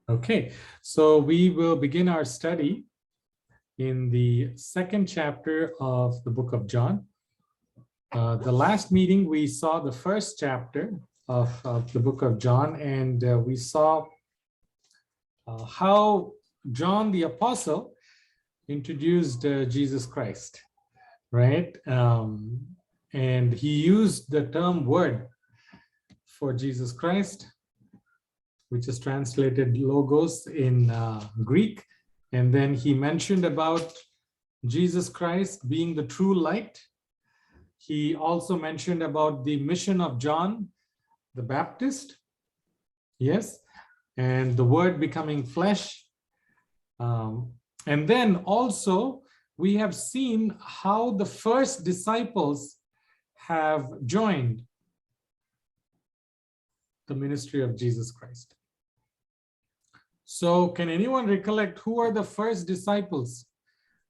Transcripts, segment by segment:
Okay, so we will begin our study in the second chapter of the book of John. The last meeting, we saw the first chapter of the book of John, and we saw how John the Apostle introduced Jesus Christ, right? And he used the term word for Jesus Christ, which is translated logos in Greek. And then he mentioned about Jesus Christ being the true light. He also mentioned about the mission of John the Baptist. Yes. And the word becoming flesh. And then also we have seen how the first disciples have joined the ministry of Jesus Christ. So can anyone recollect who are the first disciples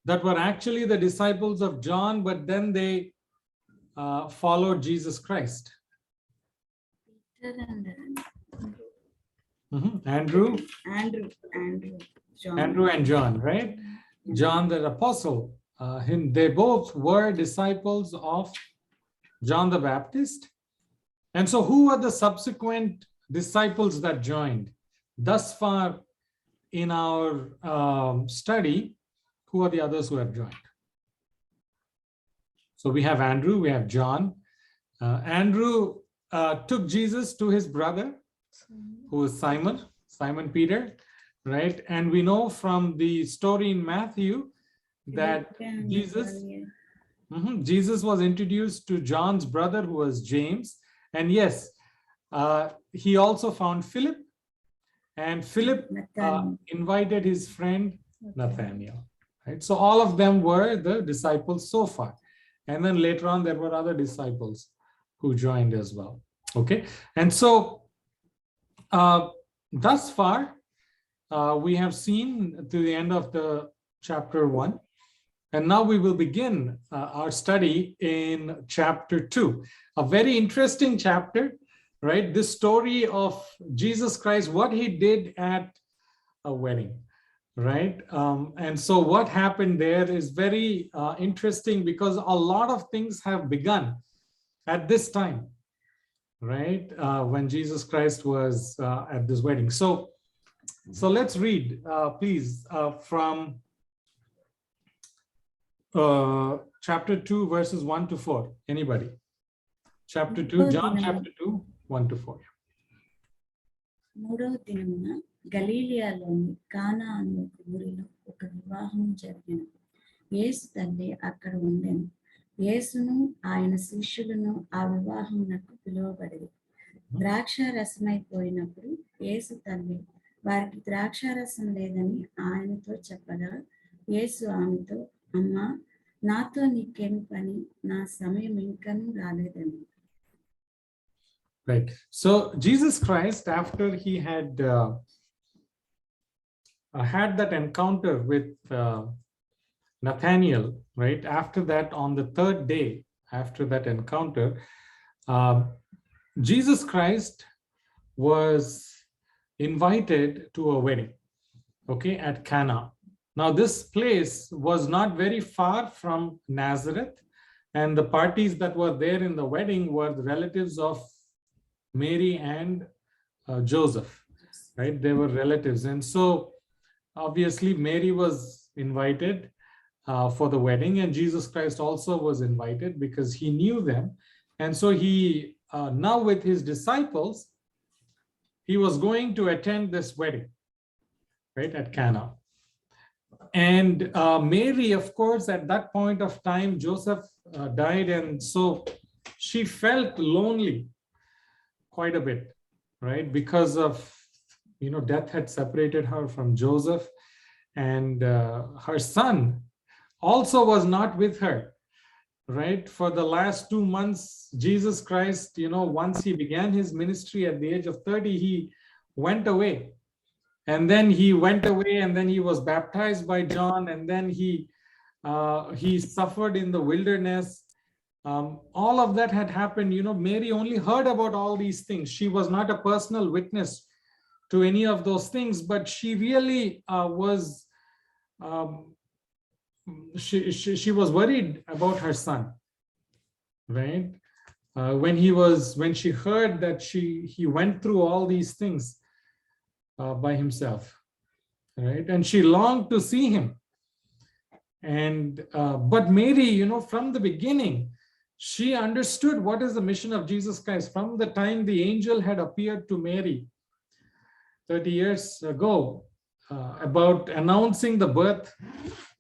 that were actually the disciples of John, but then they followed Jesus Christ? Peter and Andrew. John. Andrew and John, right? John the Apostle. They both were disciples of John the Baptist. And so who are the subsequent disciples that joined? Thus far in our study, who are the others who have joined? So we have Andrew, we have John. Andrew took Jesus to his brother, who is Simon Peter, right? And we know from the story in Matthew that Jesus was introduced to John's brother, who was James. And yes, he also found Philip, and Philip invited his friend Nathaniel. Right? So all of them were the disciples so far. And then later on, there were other disciples who joined as well. Okay. And so thus far, we have seen to the end of the chapter 1. And now we will begin our study in chapter 2. A very interesting chapter, right? This story of Jesus Christ, what he did at a wedding, right? And so what happened there is very interesting, because a lot of things have begun at this time, right? When Jesus Christ was at this wedding. So let's read, please, from chapter 2, verses 1 to 4. Anybody? Chapter 2, John chapter 2, 1 to 4. మూడవ దినమున గలీలియాలోని కానా అనే ఒక ఊరిలో ఒక వివాహం జరిగిన. యేసు తల్లి అక్కడ ఉండెను. యేసును ఆయన శిష్యులను ఆ వివాహమునకు పిలువబడేది. ద్రాక్ష రసమైపోయినప్పుడు యేసు తల్లి వారికి ద్రాక్షారసం లేదని ఆయనతో చెప్పగా, యేసు ఆమెతో, అమ్మా, నాతో నీకేమి పని, నా సమయం ఇంకనూ రాలేదని. Right. So Jesus Christ, after he had had that encounter with Nathaniel, right? After that, on the third day after that encounter, Jesus Christ was invited to a wedding, okay, at Cana. Now, this place was not very far from Nazareth, and the parties that were there in the wedding were the relatives of Mary and Joseph, right? They were relatives. And so obviously Mary was invited for the wedding, and Jesus Christ also was invited because he knew them. And so he, now with his disciples, he was going to attend this wedding, right, at Cana. And Mary, of course, at that point of time, Joseph died, and so she felt lonely quite a bit, right? Because of, death had separated her from Joseph, and her son also was not with her, right? For the last 2 months, Jesus Christ, once he began his ministry at the age of 30, he went away. And then he went away, and then he was baptized by John, and then he suffered in the wilderness. All of that had happened. Mary only heard about all these things. She was not a personal witness to any of those things, but she really was um, she was worried about her son, right? When she heard that he went through all these things by himself, right? And she longed to see him. And but Mary, from the beginning, she understood what is the mission of Jesus Christ. From the time the angel had appeared to Mary 30 years ago about announcing the birth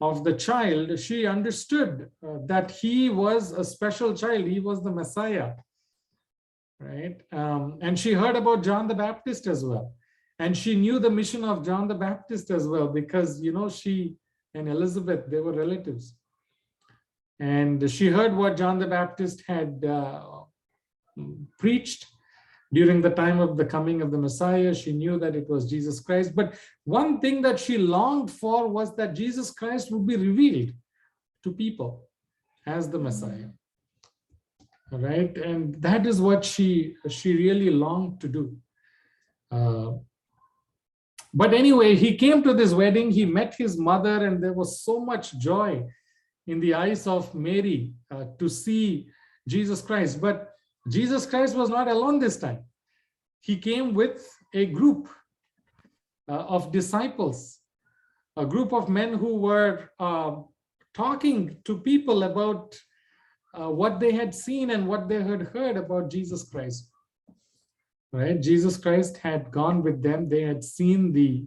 of the child, she understood that he was a special child. He was the Messiah, right? And she heard about John the Baptist as well. And she knew the mission of John the Baptist as well, because, she and Elizabeth, they were relatives. And she heard what John the Baptist had preached during the time of the coming of the Messiah. She knew that it was Jesus Christ. But one thing that she longed for was that Jesus Christ would be revealed to people as the Messiah. All right. And that is what she really longed to do. But anyway, he came to this wedding, he met his mother, and there was so much joy in the eyes of Mary to see Jesus Christ. But Jesus Christ was not alone this time. He came with a group of disciples, a group of men who were talking to people about what they had seen and what they had heard about Jesus Christ. Right? Jesus Christ had gone with them. They had seen the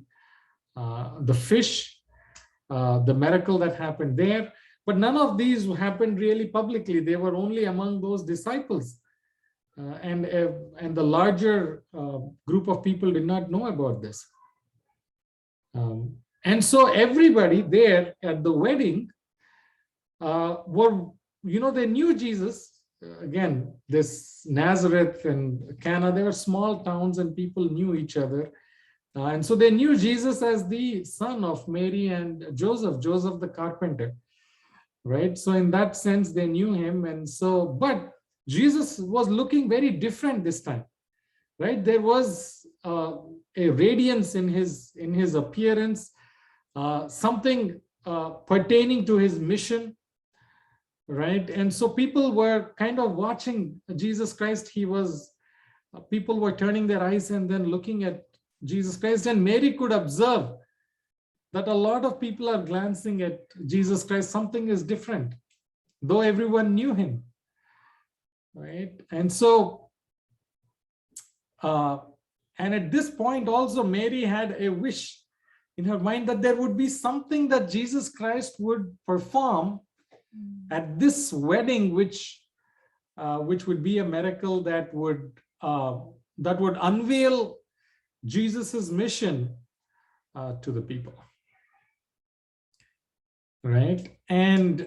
fish, the miracle that happened there. But none of these happened really publicly. They were only among those disciples. And the larger group of people did not know about this. And so everybody there at the wedding they knew Jesus. Again, this Nazareth and Cana, they were small towns and people knew each other. And so they knew Jesus as the son of Mary and Joseph the carpenter, right? So in that sense, they knew him. And so, but Jesus was looking very different this time, right? There was a radiance in his appearance, something pertaining to his mission, right? And so people were kind of watching Jesus Christ. People were turning their eyes and then looking at Jesus Christ, and Mary could observe that a lot of people are glancing at Jesus Christ. Something is different, though everyone knew him, right? And so, and at this point also, Mary had a wish in her mind that there would be something that Jesus Christ would perform at this wedding, which would be a miracle that would unveil Jesus's mission to the people, right? And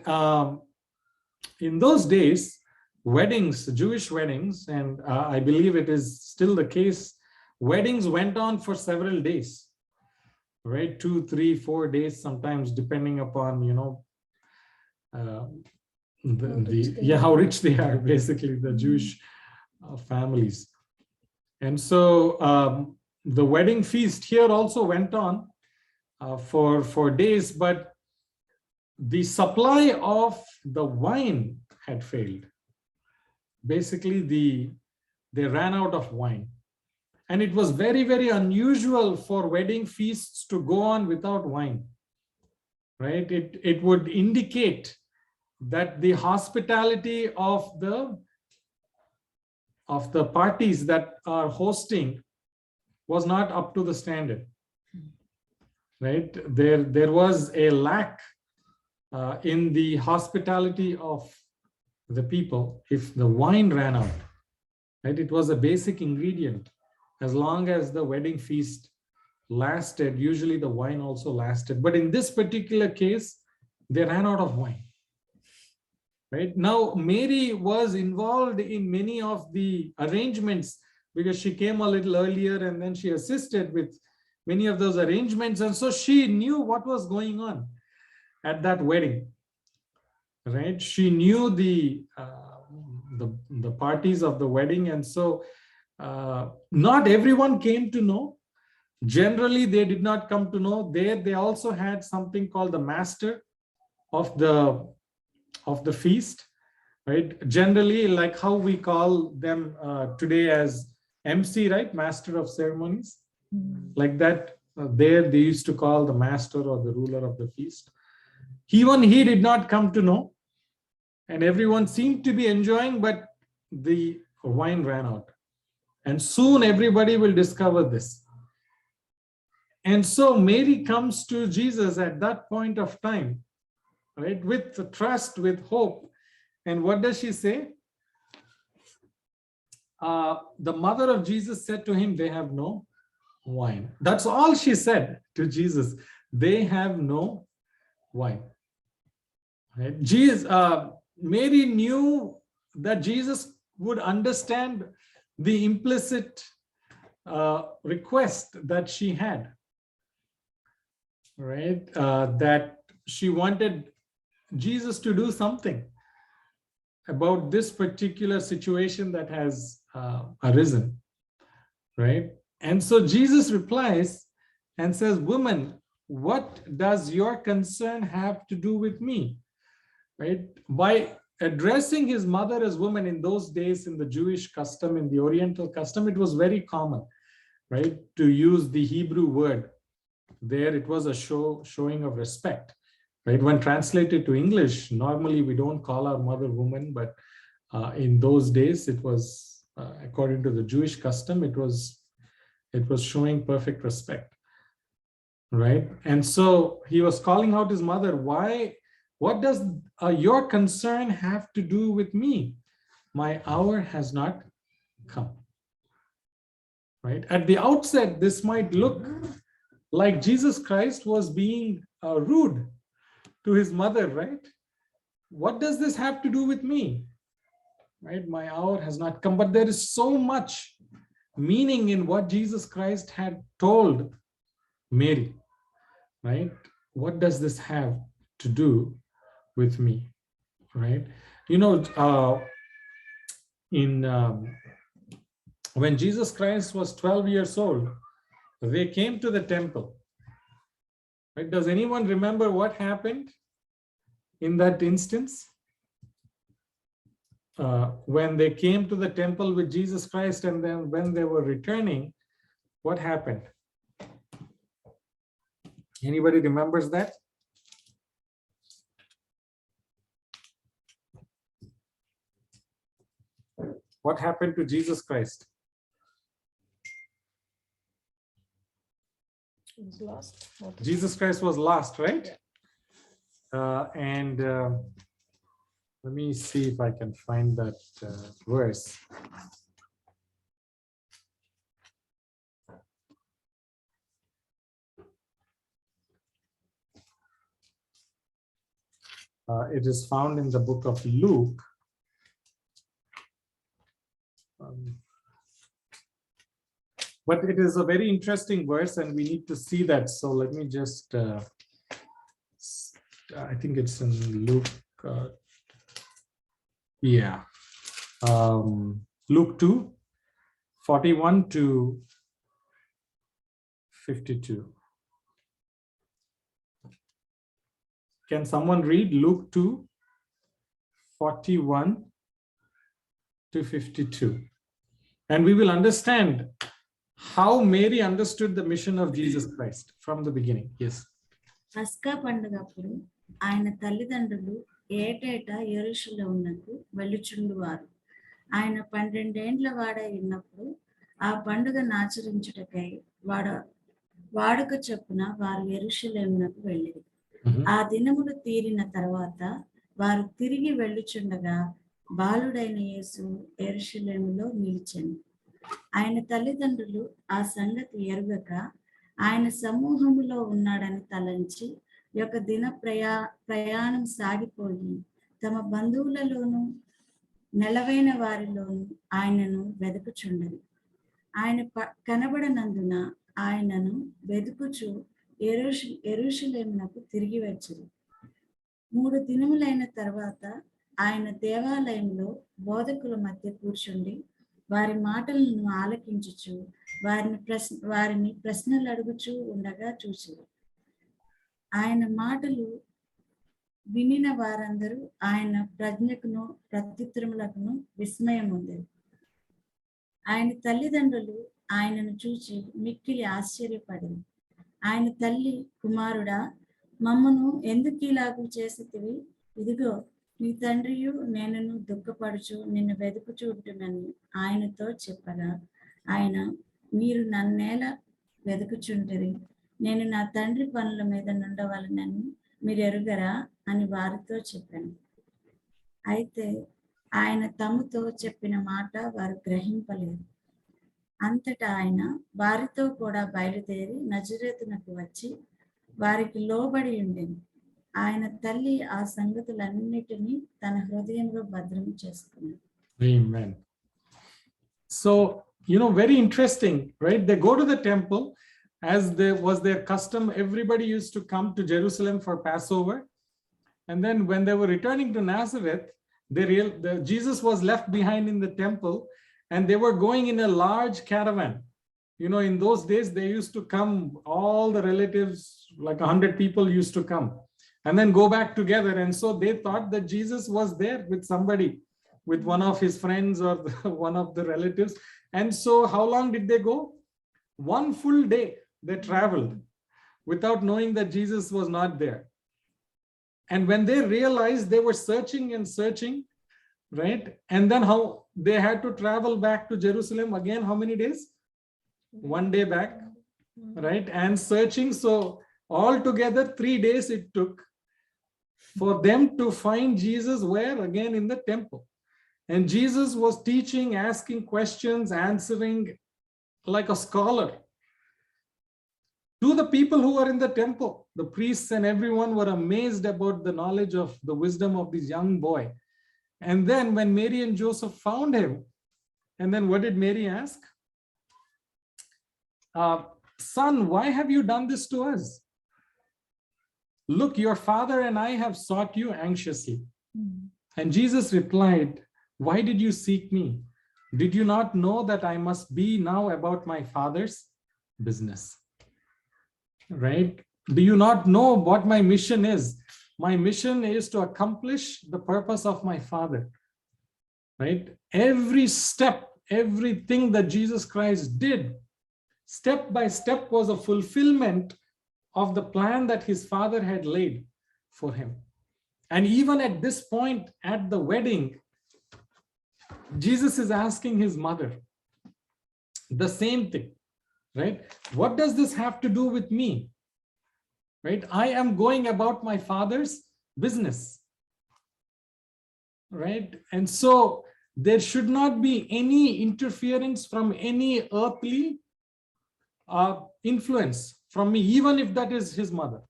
in those days, weddings, Jewish weddings, and I believe it is still the case, weddings went on for several days, right? 2, 3, 4 days, sometimes, depending upon how rich they are, basically, the Jewish families. And so the wedding feast here also went on for days, but the supply of the wine had failed. Basically, they ran out of wine. And it was very, very unusual for wedding feasts to go on without wine, right? It would indicate that the hospitality of the parties that are hosting was not up to the standard, right? There was a lack in the hospitality of the people if the wine ran out, right? It was a basic ingredient. As long as the wedding feast lasted, usually the wine also lasted. But in this particular case, they ran out of wine. Right? Now, Mary was involved in many of the arrangements because she came a little earlier and then she assisted with many of those arrangements. And so she knew what was going on at that wedding, right? She knew the parties of the wedding. And so not everyone came to know, Generally, they did not come to know. There, they also had something called the master of the feast, right? Generally, like how we call them today as MC, right? Master of ceremonies. Like that, there they used to call the master or the ruler of the feast. Even he did not come to know, and everyone seemed to be enjoying, but the wine ran out. And soon everybody will discover this. And so Mary comes to Jesus at that point of time, right? With trust, with hope. And what does she say? The mother of Jesus said to him, they have no wine. That's all she said to Jesus. They have no wine. Right? Mary knew that Jesus would understand the implicit request that she had, right? That she wanted Jesus to do something about this particular situation that has arisen, right? And so Jesus replies and says, woman, what does your concern have to do with me? Right? By addressing his mother as woman in those days, in the Jewish custom, in the Oriental custom, it was very common, right? To use the Hebrew word. There it was a showing of respect, right? When translated to English, normally we don't call our mother woman, but in those days, it was, according to the Jewish custom, it was showing perfect respect, right? And so he was calling out his mother. Why? What does your concern have to do with me? My hour has not come, right? At the outset, this might look like Jesus Christ was being rude to his mother, right? What does this have to do with me? Right? My hour has not come. But there is so much meaning in what Jesus Christ had told Mary, right? What does this have to do with me, right? You know, when Jesus Christ was 12 years old, they came to the temple, right? Does anyone remember what happened in that instance? When they came to the temple with Jesus Christ, and then when they were returning, what happened? Anybody remembers that? What happened to Jesus Christ? He was lost. Jesus Christ was lost, right? And let me see if I can find that verse. It is found in the book of Luke. But it is a very interesting verse, and we need to see that. So let me just, I think it's in Luke. Yeah. Luke 2, 41 to 52. Can someone read Luke 2, 41 to 52? And we will understand how Mary understood the mission of Jesus Christ from the beginning. Yes. పస్కా పండుగప్పుడు ఆయన తల్లిదండ్రులు ఏటేటా యెరూషలేమునకు వెళ్ళుచుండువారు. ఆయన 12 ఏండ్ల వాడై ఉన్నప్పుడు ఆ పండుగను ఆచరించుటకై వాడుక చొప్పున వారు యెరూషలేమునకు వెళ్ళిరి. ఆ దినములు తీరిన తర్వాత వారు తిరిగి వెళ్ళుచుండగా బాలుడైన యేసు యెరూషలేములో నిలిచెను. ఆయన తల్లిదండ్రులు ఆ సంగతి ఎరుగక ఆయన సమూహములో ఉన్నాడని తలంచి యొక్క దిన ప్రయాణం సాగిపోయి తమ బంధువులలోను నెలవైన వారిలోను ఆయనను వెతుకుచుండరు. ఆయన కనబడనందున ఆయనను వెతుకుచు యెరూషలేమునకు తిరిగి వచ్చారు. 3 దినములైన తర్వాత ఆయన దేవాలయంలో బోధకుల మధ్య కూర్చుండి వారి మాటలను ఆలకించుచు వారిని ప్రశ్నలు అడుగుచూ ఉండగా చూసిరి. ఆయన మాటలు వినిన వారందరూ ఆయన ప్రజ్ఞకును ప్రత్యుత్తరములకును విస్మయం ఉండేది. ఆయన తల్లిదండ్రులు ఆయనను చూచి మిక్కిలి ఆశ్చర్యపడింది. ఆయన తల్లి, కుమారుడా, మమ్మను ఎందుకు ఇలాగూ చేసితివి? ఇదిగో నీ తండ్రియు నేనును దుఃఖపడుచు నిన్ను వెతుకుచూ ఉంటునని ఆయనతో చెప్పగా, ఆయన, మీరు నన్నేలా వెతుకుచుంటిరి? నేను నా తండ్రి పనుల మీద నుండవలనని మీరు ఎరుగరా అని వారితో చెప్పాను. అయితే ఆయన తమతో చెప్పిన మాట వారు గ్రహింపలేదు. అంతటా ఆయన వారితో కూడా బయలుదేరి నజరేతునకు వచ్చి వారికి లోబడి ఉండెను. ఆయన తల్లి ఆ సంగతులన్నిటినీ తన హృదయంలో భద్రం చేసుకున్నాడు. Amen. So, very interesting, right? They go to the temple, as there was their custom. Everybody used to come to Jerusalem for Passover. And then when they were returning to Nazareth, Jesus was left behind in the temple, and they were going in a large caravan. In those days, they used to come, all the relatives, like 100 people used to come and then go back together. And so they thought that Jesus was there with somebody, with one of his friends or one of the relatives. And so how long did they go? One full day they traveled without knowing that Jesus was not there. And when they realized, they were searching and searching, right? And then how they had to travel back to Jerusalem again, how many days? One day back, right? And searching. So altogether 3 days it took for them to find Jesus. Where? Again, in the temple. And Jesus was teaching, asking questions, answering like a scholar to the people who were in the temple. The priests and everyone were amazed about the knowledge of the wisdom of this young boy. And then when Mary and Joseph found him, and then what did Mary ask? Son, why have you done this to us? Look, your father and I have sought you anxiously. And Jesus replied, why did you seek me? Did you not know that I must be now about my father's business? Right? Do you not know what my mission is? My mission is to accomplish the purpose of my Father. Right? Every step, everything that Jesus Christ did, step by step, was a fulfillment of the plan that his Father had laid for him. And even at this point, at the wedding, Jesus is asking his mother the same thing, right? What does this have to do with me? Right? I am going about my Father's business, right? And so there should not be any interference from any earthly influence from me, even if that is his mother.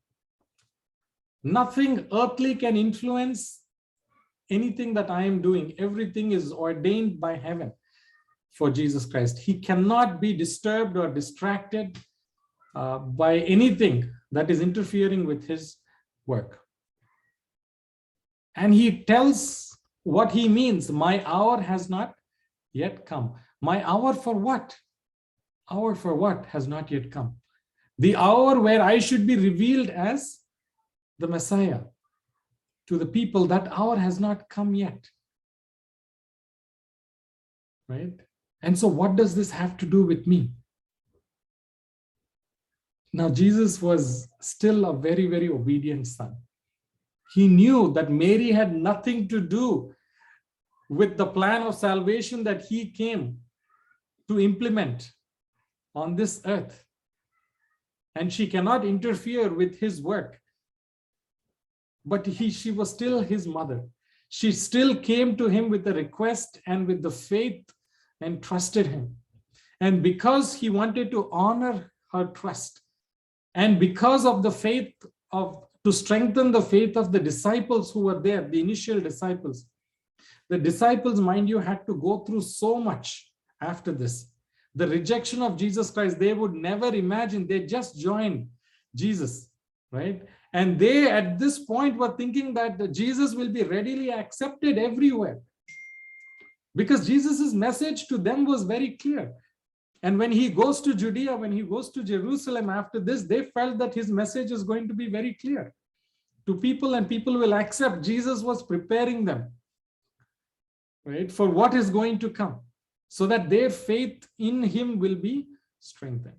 Nothing earthly can influence anything that I am doing. Everything is ordained by heaven for Jesus Christ. He cannot be disturbed or distracted by anything that is interfering with his work. And he tells what he means. My hour has not yet come. My hour for what? Hour for what has not yet come? The hour where I should be revealed as the Messiah to the people, that hour has not come yet. Right? And so what does this have to do with me? Now, Jesus was still a very, very obedient son. He knew that Mary had nothing to do with the plan of salvation that he came to implement on this earth. And she cannot interfere with his work. But she was still his mother. She still came to him with a request and with the faith and trusted him. And because he wanted to honor her trust, and because of the faith to strengthen the faith of the disciples who were there, the initial disciples. The disciples, mind you, had to go through so much after this. The rejection of Jesus Christ, they would never imagine. They just joined Jesus, right? And they, at this point, were thinking that Jesus will be readily accepted everywhere. because Jesus's message to them was very clear. And when he goes to Judea, when he goes to Jerusalem after this, they felt that his message is going to be very clear to people, and people will accept. Jesus was preparing them, right, for what is going to come, so that their faith in him will be strengthened.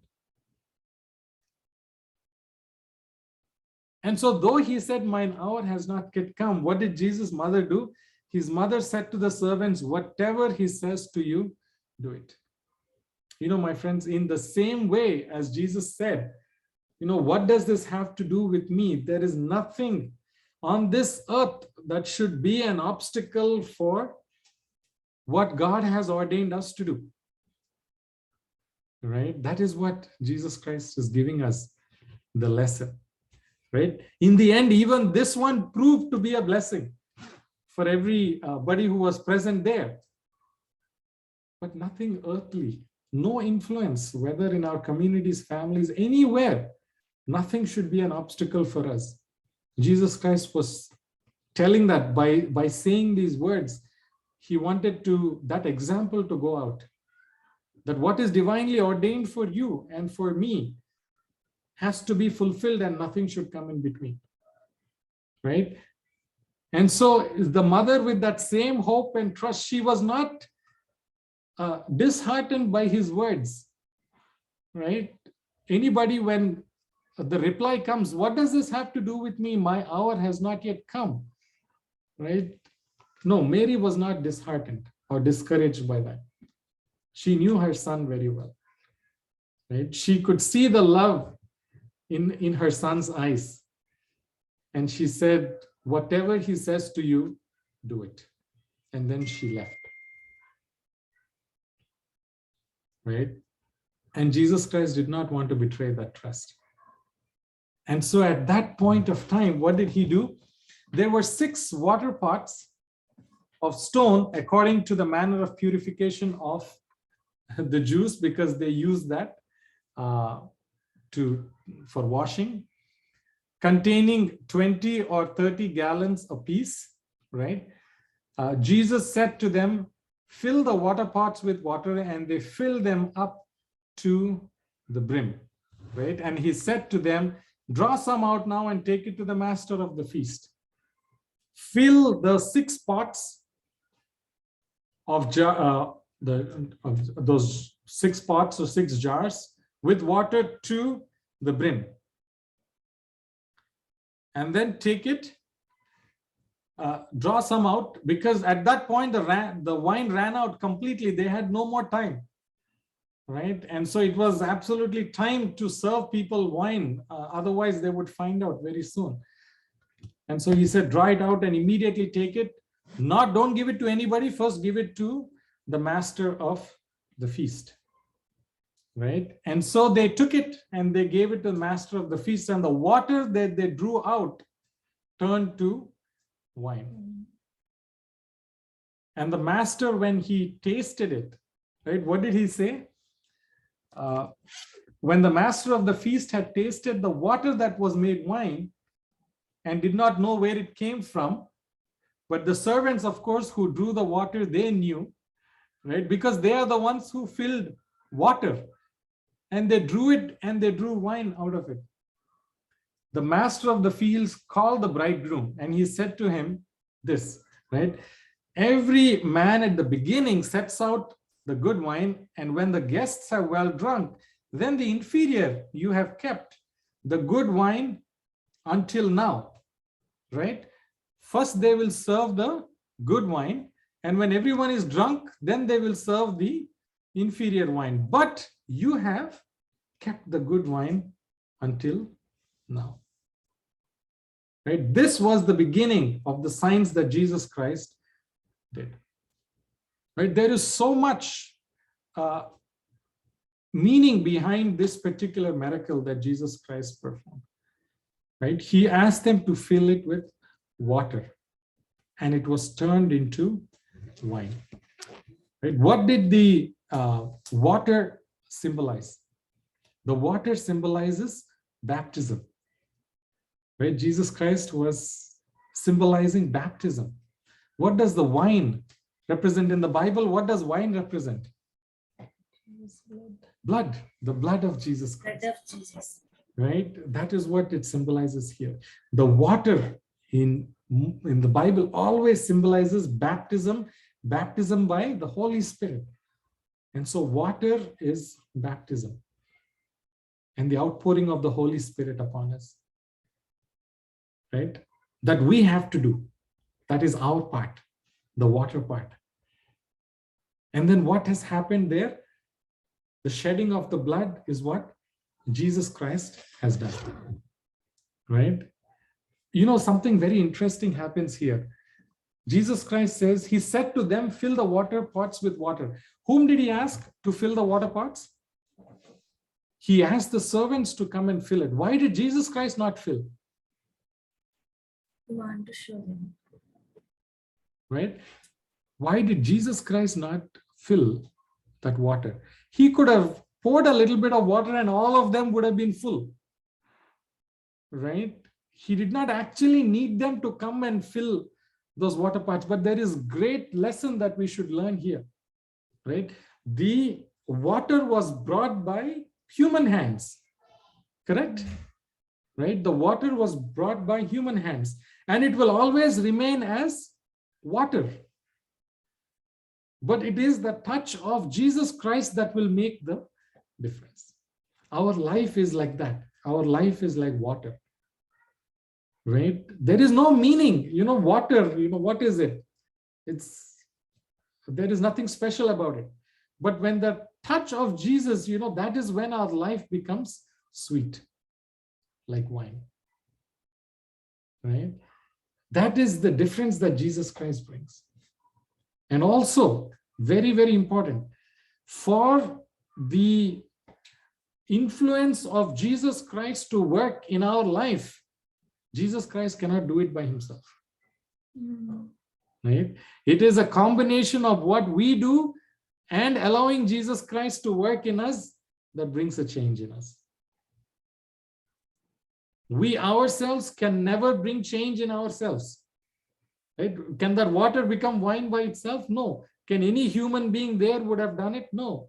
And so though he said, mine hour has not yet come, what did Jesus' mother do? His mother said to the servants, whatever he says to you, do it. You know, my friends, in the same way as Jesus said, you know, what does this have to do with me? There is nothing on this earth that should be an obstacle for what God has ordained us to do. Right? That is what Jesus Christ is giving us the lesson. Right? In the end, even this one proved to be a blessing for everybody who was present there. But nothing earthly, no influence, whether in our communities, families, anywhere, nothing should be an obstacle for us. Jesus Christ was telling that by saying these words, he wanted that example to go out. That what is divinely ordained for you and for me has to be fulfilled, and nothing should come in between. Right? And so the mother, with that same hope and trust, she was not disheartened by his words. Right? Anybody, when the reply comes, what does this have to do with me? My hour has not yet come. Right? No, Mary was not disheartened or discouraged by that. She knew her son very well. Right? She could see the love in her son's eyes. And she said, whatever he says to you, do it. And then she left. Right? And Jesus Christ did not want to betray that trust. And so at that point of time, what did he do? There were 6 water pots of stone, according to the manner of purification of the Jews, because they used that for washing, containing 20 or 30 gallons apiece, right? Jesus said to them, fill the water pots with water, and they filled them up to the brim, right? And he said to them, draw some out now and take it to the master of the feast. Fill the 6 pots of those 6 pots or 6 jars with water to the brim. And then take it, draw some out, because at that point the wine ran out completely. They had no more time, right? And so it was absolutely time to serve people wine. Otherwise, they would find out very soon. And so he said, draw it out and immediately take it. Don't give it to anybody. First, give it to the master of the feast. Right? And so they took it and they gave it to the master of the feast, and the water that they drew out turned to wine. And the master, when he tasted it, right, what did he say? When the master of the feast had tasted the water that was made wine and did not know where it came from, but the servants, of course, who drew the water, they knew, right? Because they are the ones who filled water. And they drew it, and they drew wine out of it. The master of the fields called the bridegroom, and he said to him this, right? Every man at the beginning sets out the good wine, and when the guests have well drunk, then the inferior you have kept the good wine until now, right? First they will serve the good wine, and when everyone is drunk, then they will serve the inferior wine. But you have kept the good wine until now. Right? This was the beginning of the signs that Jesus Christ did. Right? There is so much meaning behind this particular miracle that Jesus Christ performed. Right? He asked them to fill it with water, and it was turned into wine. Right? What did the water symbolize? The water symbolizes baptism. Right? Jesus Christ was symbolizing baptism. What does the wine represent in the Bible? What does wine represent? Blood, the blood of Jesus Christ. Blood of Jesus. Right? That is what it symbolizes here. The water in the Bible always symbolizes baptism by the Holy Spirit. And so water is baptism and the outpouring of the Holy Spirit upon us. Right? That we have to do. That is our part, the water part. And then what has happened there? The shedding of the blood is what Jesus Christ has done. Right? You know, something very interesting happens here. Jesus Christ says, he said to them, fill the water pots with water. Whom did he ask to fill the water pots? He asked the servants to come and fill it. Why did Jesus Christ not fill? You want to show them. Right? Why did Jesus Christ not fill that water? He could have poured a little bit of water and all of them would have been full. Right? He did not actually need them to come and fill those water pots, but there is great lesson that we should learn here. Right? The water was brought by human hands. Correct? Right? The water was brought by human hands and it will always remain as water. But it is the touch of Jesus Christ that will make the difference. Our life is like that. Our life is like water. Right? There is no meaning. You know, water, you know, what is it? There is nothing special about it. But when the touch of Jesus, you know, that is when our life becomes sweet, like wine. Right? That is the difference that Jesus Christ brings. And also, very, very important, for the influence of Jesus Christ to work in our life, Jesus Christ cannot do it by himself. Right? It is a combination of what we do and allowing Jesus Christ to work in us that brings a change in us. We ourselves can never bring change in ourselves. Right? Can that water become wine by itself? No. Can any human being there would have done it? No.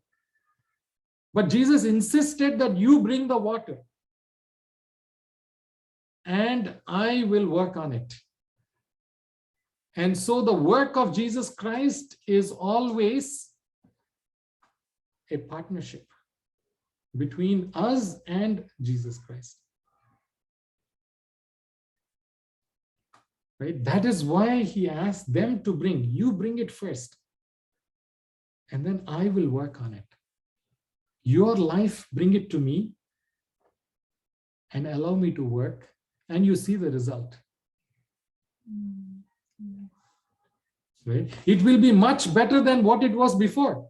But Jesus insisted that you bring the water and I will work on it. And so the work of Jesus Christ is always a partnership between us and Jesus Christ. Right? That is why he asked them to bring. You bring it first. And then I will work on it. Your life, bring it to me and allow me to work. And you see the result. Right? It will be much better than what it was before.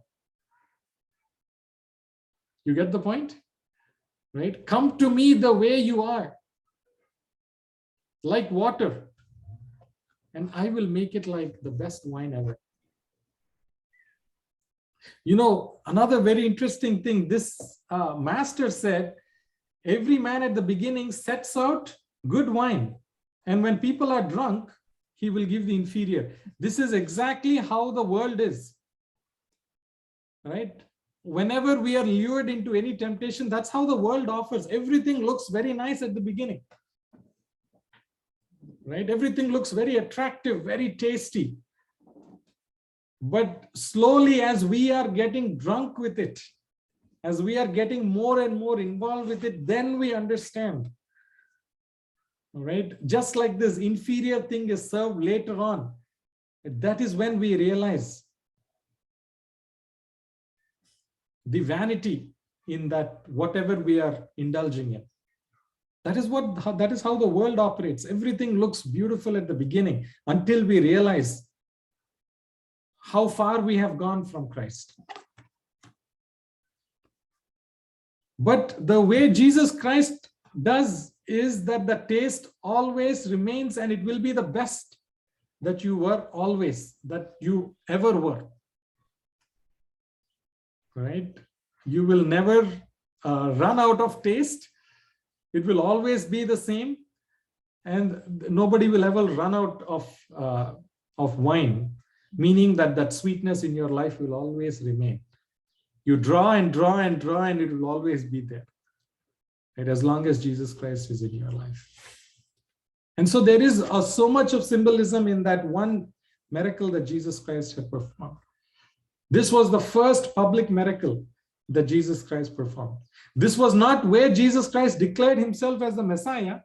You get the point? Right? Come to me the way you are. Like water. And I will make it like the best wine ever. You know, another very interesting thing, this master said, every man at the beginning sets out good wine. And when people are drunk, he will give the inferior. This is exactly how the world is. Right? Whenever we are lured into any temptation, that's how the world offers. Everything looks very nice at the beginning. Right? Everything looks very attractive, very tasty. But slowly, as we are getting drunk with it, as we are getting more and more involved with it, then we understand. Right? Just like this inferior thing is served later on. That is when we realize the vanity in that whatever we are indulging in. That is how the world operates. Everything looks beautiful at the beginning until we realize how far we have gone from Christ. But the way Jesus Christ does is that the taste always remains and it will be the best that you were always, that you ever were. Right? You will never run out of taste. It will always be the same, and nobody will ever run out of wine. meaning that that sweetness in your life will always remain. You draw and draw and draw, and it will always be there, right? As long as Jesus Christ is in your life. And so there is so much of symbolism in that one miracle that Jesus Christ had performed. This was the first public miracle that Jesus Christ performed. This was not where Jesus Christ declared himself as the Messiah.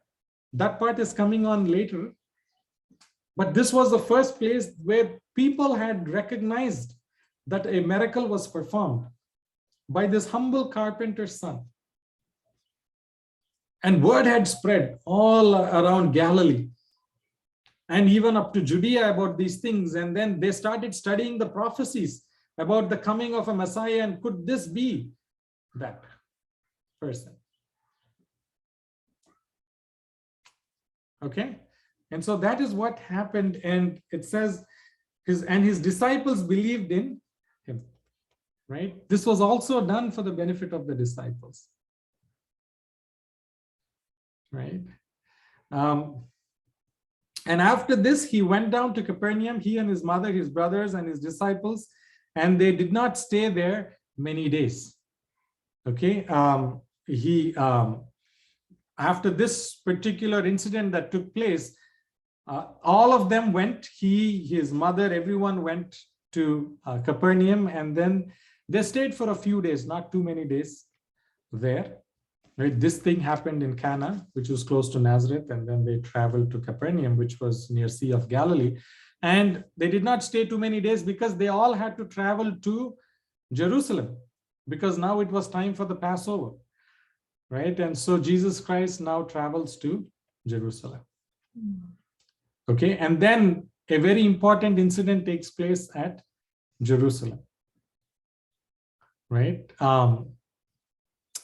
That part is coming on later. But this was the first place where people had recognized that a miracle was performed by this humble carpenter's son. And word had spread all around Galilee and even up to Judea about these things. And then they started studying the prophecies about the coming of a Messiah, and could this be that person? Okay, and so that is what happened, and it says his disciples believed in him, right? This was also done for the benefit of the disciples, right? And after this, he went down to Capernaum, he and his mother, his brothers, and his disciples, and they did not stay there many days. Okay, after this particular incident that took place, all of them went, he, his mother, everyone went to Capernaum, and then they stayed for a few days, not too many days there. Right? This thing happened in Cana, which was close to Nazareth, and then they traveled to Capernaum, which was near Sea of Galilee. And they did not stay too many days because they all had to travel to Jerusalem, because now it was time for the Passover, right? And so Jesus Christ now travels to Jerusalem. Okay, and then a very important incident takes place at Jerusalem, right?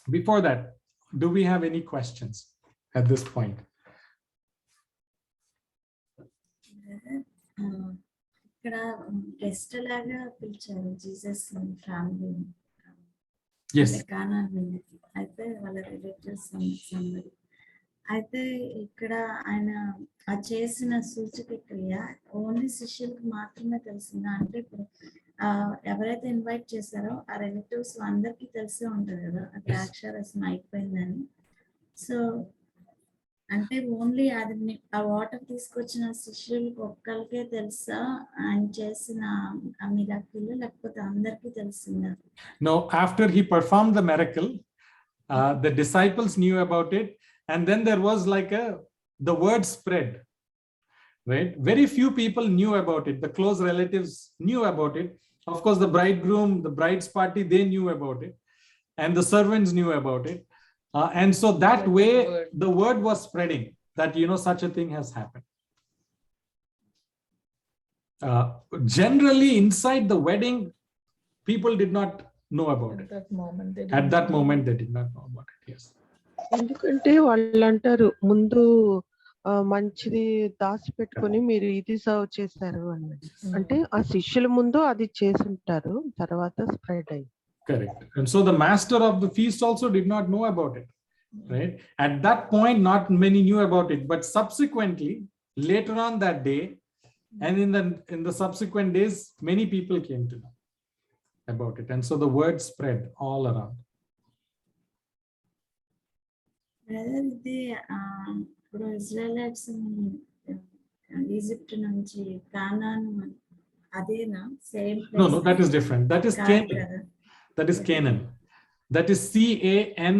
Before that, do we have any questions at this point? ఇక్కడ guest లాగా పిలిచారు Jesus family. Yes. కానా వెళ్ళి అయితే వాళ్ళ relatives అందరూ. అయితే ఇక్కడ ఆయన ఆ చేసిన సూచక క్రియ ఓన్లీ శిష్యులకు మాత్రమే తెలిసిందా? అంటే ఇప్పుడు ఎవరైతే ఇన్వైట్ చేశారో ఆ రిలేటివ్స్ అందరికీ తెలిసే ఉంటుంది కదా ఆ ద్రాక్షారసం అయిపోయిందని. సో అంటే ఓన్లీ అది ఆ వాటర్ తీసుకొచ్చిన శిష్యులకు ఒక్కరికే తెలుసా ఆయన చేసిన ఆ మిరాకిల్, లేకపోతే అందరికీ తెలిసిందా? No, after he performed the miracle, the disciples knew about it, and then there was like the word spread, right? Very few people knew about it. The close relatives knew about it. Of course, the bridegroom, the bride's party, they knew about it, and the servants knew about it. And so that way, the word was spreading that, such a thing has happened. Generally, inside the wedding, people did not know about it. At that moment, they did not know about it. Yes. ఎందుకంటే వాళ్ళు అంటారు ముందు మంచిది దాచిపెట్టుకొని మీరు ఇది serve చేశారు అని. అంటే ఆ శిష్యుల ముందు అది చేసుంటారు, తర్వాత స్ప్రెడ్ అయ్యి. Correct. And so the master of the feast also did not know about it, right? At that point, not many knew about it, but subsequently, later on that day, and in the subsequent days, many people came to know about it. And so the word spread all around. ఇది ఇప్పుడు Israelites Egypt నుంచి కానాను అదేనా? Same No, that is different. That is Canaan. That is Canaan. That is Canaan.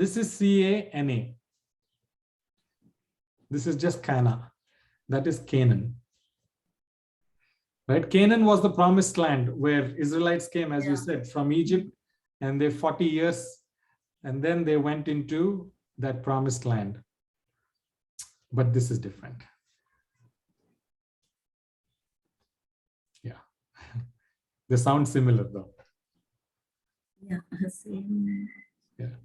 This is Cana. This is just Cana. That is Canaan. Right? Canaan was the promised land where Israelites came, as you said, from Egypt, and they 40 years, and then they went into that promised land. But this is different. Yeah. They sound similar though. Yeah, same. Yeah.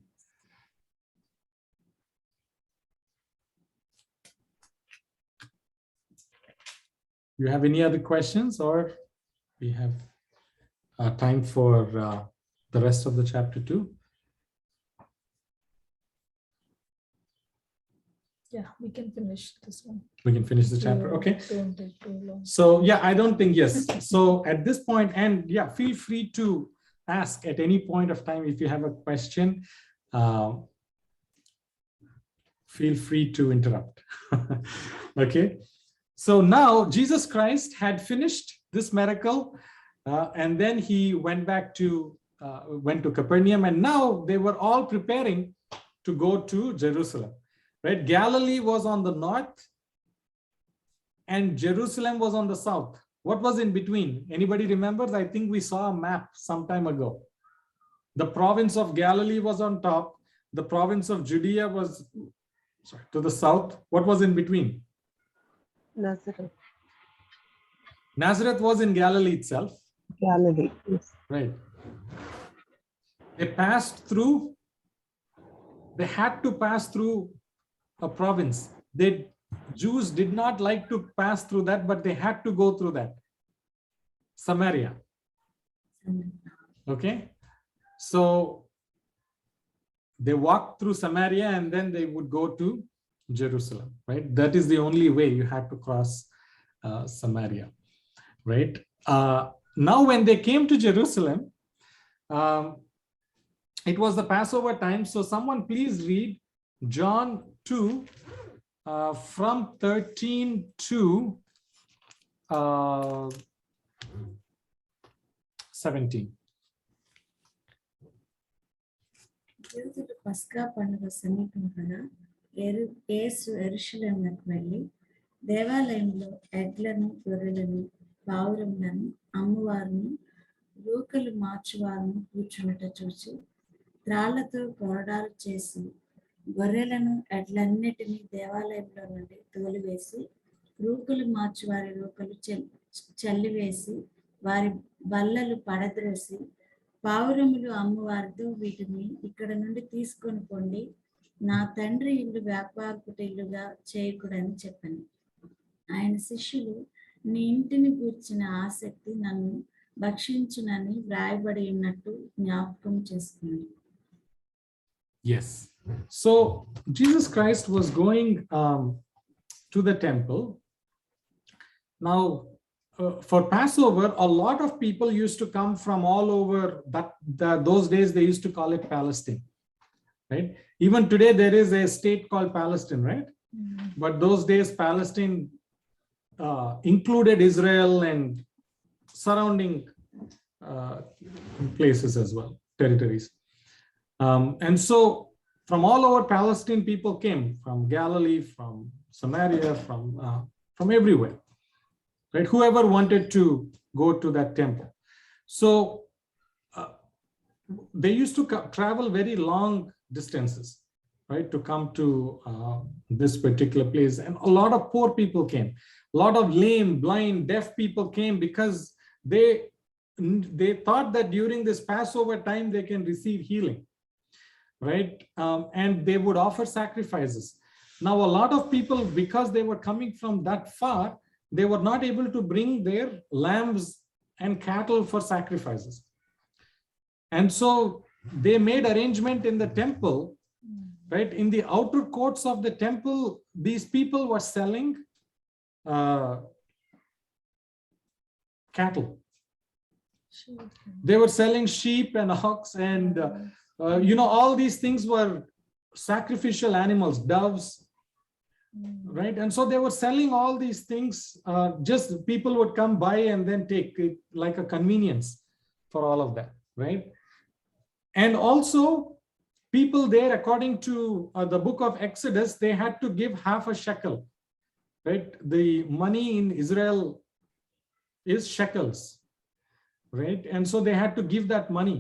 You have any other questions, or we have time for the rest of the chapter 2? Yeah, we can finish this one. We can finish the chapter. Okay. Don't take too long. So yeah, I don't think, yes. So at this point, and yeah, feel free to ask at any point of time if you have a question. Feel free to interrupt. Okay. So now Jesus Christ had finished this miracle, and then he went to Capernaum, and now they were all preparing to go to Jerusalem. Right? Galilee was on the north, and Jerusalem was on the south. What was in between? Anybody remembers? I think we saw a map some time ago. The province of Galilee was on top. The province of Judea was to the south. What was in between? Nazareth, Nazareth was in Galilee itself. Galilee. Yes. Right. They had to pass through a province. Jews did not like to pass through that, but they had to go through that. Samaria. Okay. So they walked through Samaria and then they would go to Jerusalem, right? That is the only way you had to cross Samaria, right? Now, when they came to Jerusalem, it was the Passover time. So someone please read John 2 from 13 to 17. యూదులు పస్కా పండుగ సమీపం కదా యేసు యెరూషలేమునకు వెళ్ళి దేవాలయంలో ఎడ్లను గొర్రెలను పావురములను అమ్మువారును రూకలు మార్చువారును కూర్చున్నట చూసి త్రాళ్లతో కొరడాలు చేసి గొర్రెలను ఎడ్లన్నిటినీ దేవాలయంలో నుండి తోలివేసి రూకలు మార్చువారి రూకలు చల్లివేసి వారి బల్లలు పడద్రోసి పావురములు అమ్మవారితో వీటిని ఇక్కడ నుండి తీసుకొని పోండి, నా తండ్రి ఇల్లు వ్యాపారపుట ఇల్లుగా చేయకూడని చెప్పాను. ఆయన శిష్యులు నీ ఇంటిని గూర్చిన ఆసక్తి నన్ను భక్షించునని వ్రాయబడి ఉన్నట్టు జ్ఞాపకం చేసుకున్నాను. Yes. So Jesus Christ was going to the temple. Now, for Passover, a lot of people used to come from all over those days. They used to call it Palestine, right? Even today, there is a state called Palestine, right? Mm-hmm. But those days, Palestine included Israel and surrounding places as well, territories. And so from all over Palestine, people came from Galilee, from Samaria, from everywhere. Right? Whoever wanted to go to that temple. So they used to travel very long distances, right, to come to this particular place. And a lot of poor people came. A lot of lame, blind, deaf people came because they thought that during this Passover time they can receive healing, right? And they would offer sacrifices. Now, a lot of people, because they were coming from that far, they were not able to bring their lambs and cattle for sacrifices. And so they made arrangement in the temple, right? In the outer courts of the temple, these people were selling cattle. They were selling sheep and ox and, all these things were sacrificial animals, doves, right? And so they were selling all these things. Just people would come by and then take it like a convenience for all of that, right? And also people there, according to the book of Exodus, they had to give half a shekel, right? The money in Israel is shekels, right? And so they had to give that money,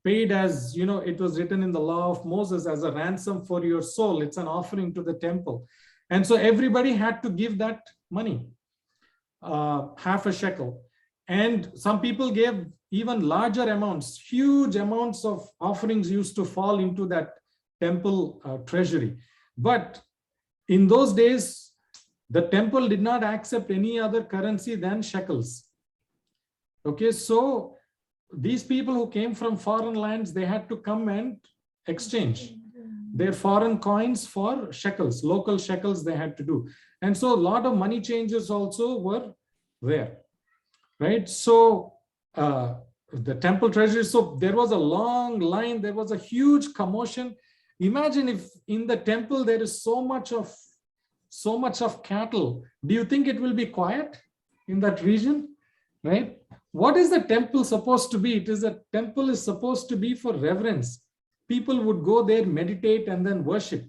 paid as, it was written in the law of Moses as a ransom for your soul. It's an offering to the temple. And so everybody had to give that money, half a shekel. And some people gave even larger amounts. Huge amounts of offerings used to fall into that temple treasury. But in those days, the temple did not accept any other currency than shekels. Okay, so these people who came from foreign lands, they had to come and exchange. their foreign coins for shekels, local shekels they had to do. And so a lot of money changers also were there, right? So the temple treasury, so there was a long line, there was a huge commotion. Imagine if in the temple there is so much of cattle. Do you think it will be quiet in that region, right? What is the temple supposed to be? It is a temple is supposed to be for reverence. People would go there, meditate, and then worship.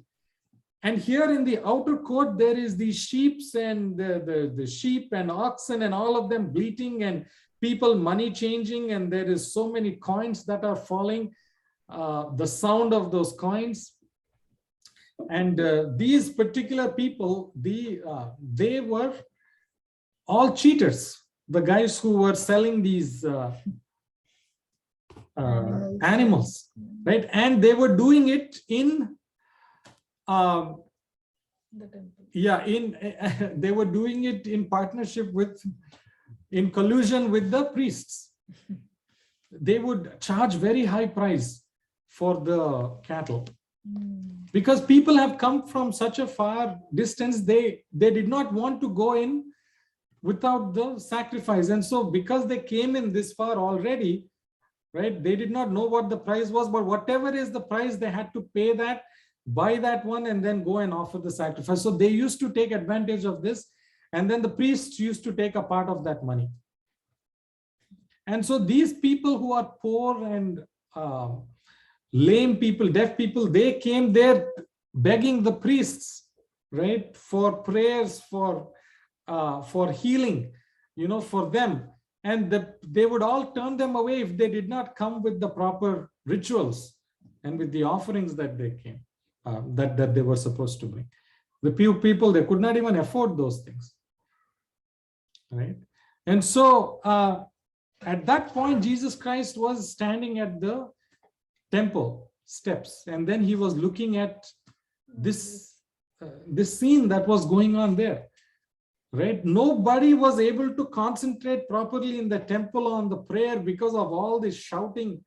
And here in the outer court, there is the sheep and the sheep and oxen and all of them bleating and people money changing. And there is so many coins that are falling, the sound of those coins. And these particular people, they were all cheaters. The guys who were selling these animals, right? And they were doing it in The temple. they were doing it in partnership with, in collusion with the priests. They would charge very high price for the cattle. Because people have come from such a far distance, they did not want to go in without the sacrifice. And so because they came in this far already, right, they did not know what the price was, but whatever is the price, they had to pay that, buy that one, and then go and offer the sacrifice. So they used to take advantage of this, and then the priests used to take a part of that money. And so these people who are poor and lame people, deaf people, they came there begging the priests, right, for prayers, for healing, for them. And they would all turn them away if they did not come with the proper rituals and with the offerings that they came, that they were supposed to bring. The few people, they could not even afford those things, right? And so at that point, Jesus Christ was standing at the temple steps, and then he was looking at this scene that was going on there, right? Nobody was able to concentrate properly in the temple on the prayer because of all this shouting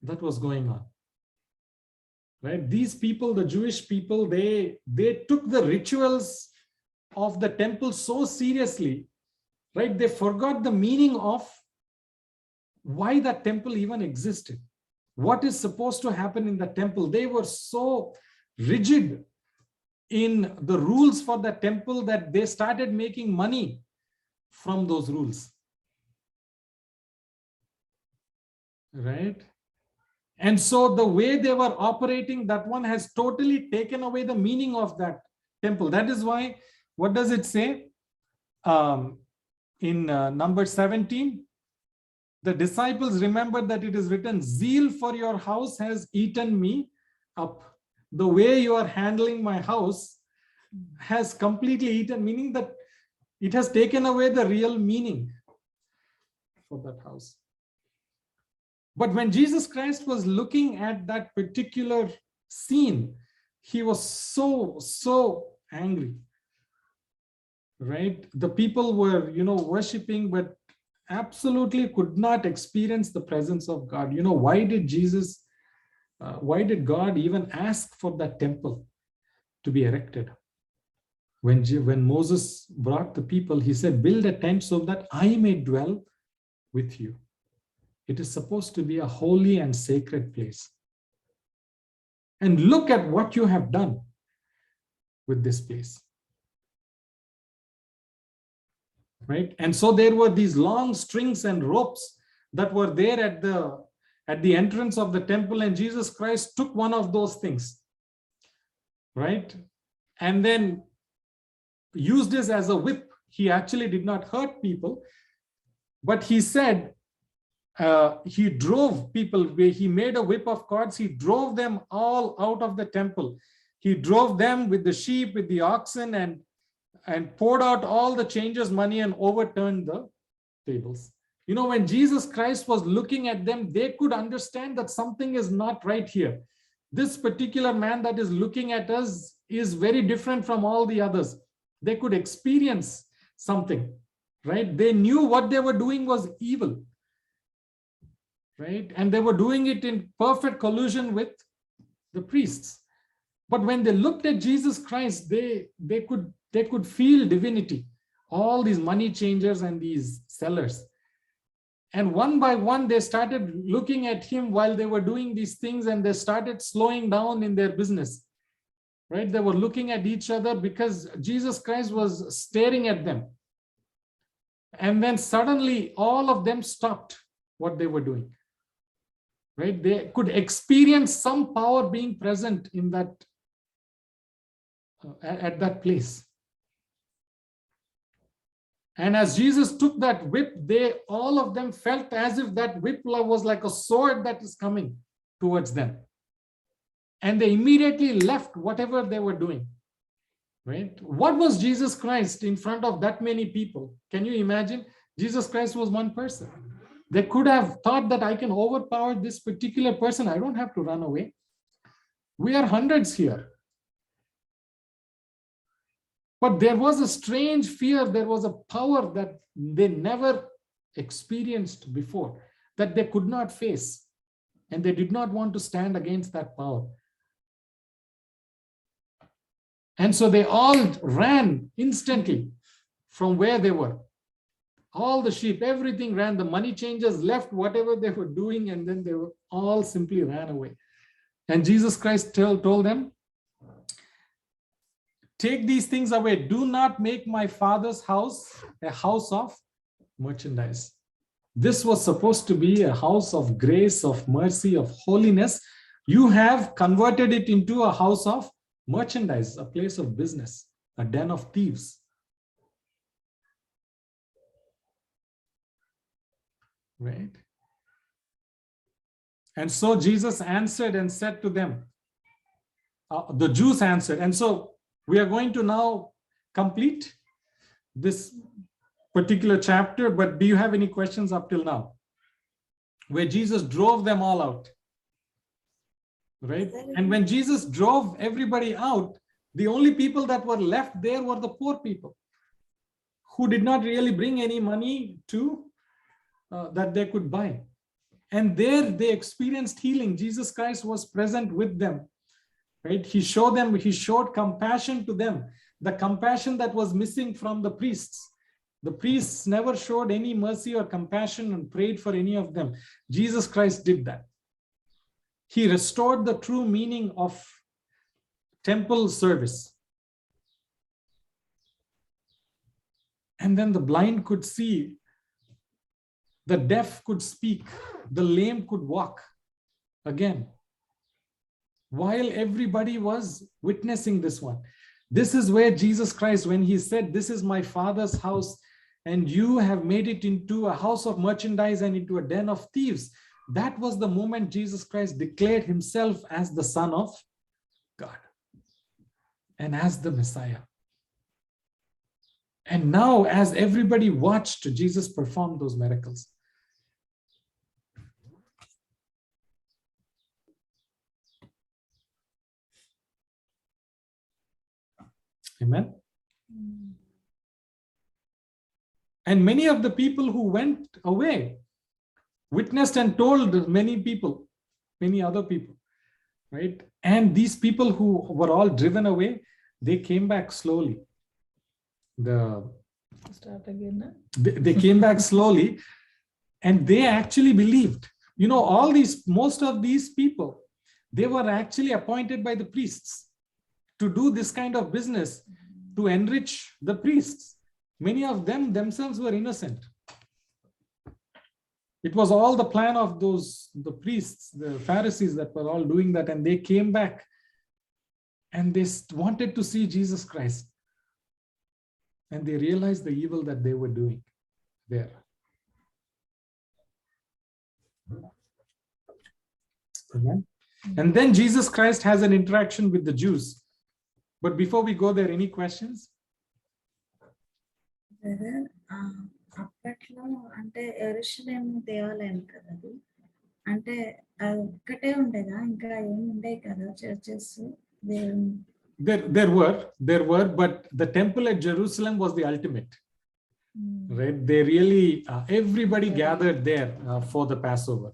that was going on, right? These people, the Jewish people, they took the rituals of the temple so seriously, right? They forgot the meaning of why that temple even existed. What is supposed to happen in the temple? They were so rigid in the rules for the temple that they started making money from those rules, right? And so the way they were operating, that one has totally taken away the meaning of that temple. That is why, what does it say in number 17? The disciples remembered that it is written, zeal for your house has eaten me up. The way you are handling my house has completely eaten, meaning that it has taken away the real meaning for that house. But when Jesus Christ was looking at that particular scene, he was so angry, right? The people were, worshiping, but absolutely could not experience the presence of God. Why did God even ask for that temple to be erected? When Moses brought the people, he said, build a tent so that I may dwell with you. It is supposed to be a holy and sacred place. And look at what you have done with this place. Right? And so there were these long strings and ropes that were there at the entrance of the temple, and Jesus Christ took one of those things, right? And then used this as a whip. He actually did not hurt people, but he said he drove people. He made a whip of cords. He drove them all out of the temple. He drove them with the sheep, with the oxen, and poured out all the changers' money and overturned the tables. When Jesus Christ was looking at them, they could understand that something is not right here. This particular man that is looking at us is very different from all the others. They could experience something, right? They knew what they were doing was evil, right? And they were doing it in perfect collusion with the priests. But when they looked at Jesus Christ, they could feel divinity. All these money changers and these sellers. And one by one, they started looking at him while they were doing these things, and they started slowing down in their business. Right? They were looking at each other because Jesus Christ was staring at them. And then suddenly all of them stopped what they were doing. Right? They could experience some power being present in that at that place. And as Jesus took that whip, all of them felt as if that whip was like a sword that is coming towards them. And they immediately left whatever they were doing. Right? What was Jesus Christ in front of that many people? Can you imagine? Jesus Christ was one person. They could have thought that I can overpower this particular person. I don't have to run away. We are hundreds here. But there was a strange fear. There was a power that they never experienced before, that they could not face. And they did not want to stand against that power. And so they all ran instantly from where they were. All the sheep, everything ran. The money changers left whatever they were doing, and then they were all simply ran away. And Jesus Christ told them, take these things away. Do not make my Father's house a house of merchandise. This was supposed to be a house of grace, of mercy, of holiness. You have converted it into a house of merchandise, a place of business, a den of thieves. Right? And so Jesus answered and said to them, the Jews answered. And so we are going to now complete this particular chapter, but do you have any questions up till now? Where Jesus drove them all out. Right? And when Jesus drove everybody out, the only people that were left there were the poor people who did not really bring any money to that they could buy. And there they experienced healing. Jesus Christ was present with them. Right? He showed compassion to them, the compassion that was missing from the priests. The priests never showed any mercy or compassion and prayed for any of them. Jesus Christ did that. He restored the true meaning of temple service. And then the blind could see, the deaf could speak, the lame could walk again. While everybody was witnessing this one. This is where Jesus Christ, when he said, this is my Father's house, and you have made it into a house of merchandise and into a den of thieves. That was the moment Jesus Christ declared himself as the Son of God and as the Messiah. And now, as everybody watched Jesus perform those miracles, amen. And many of the people who went away witnessed and told many people, many other people, right? And these people who were all driven away, they came back slowly. Start again. They came back slowly, and they actually believed. You know, most of these people, they were actually appointed by the priests to do this kind of business, to enrich the priests. Many of them themselves were innocent. It was all the plan of the priests, the Pharisees, that were all doing that, and they came back and they wanted to see Jesus Christ. And they realized the evil that they were doing there. Amen. And then Jesus Christ has an interaction with the Jews. But before we go there, any questions? అప్పట్లో అంటే యెరూషలేం దేవాలయం కదా అది, అంటే అది ఒక్కటే ఉండేదా, ఇంకా ఏమి ఉండే కదా churches? There were, but the temple at Jerusalem was the ultimate. Right? They really, everybody gathered there for the Passover.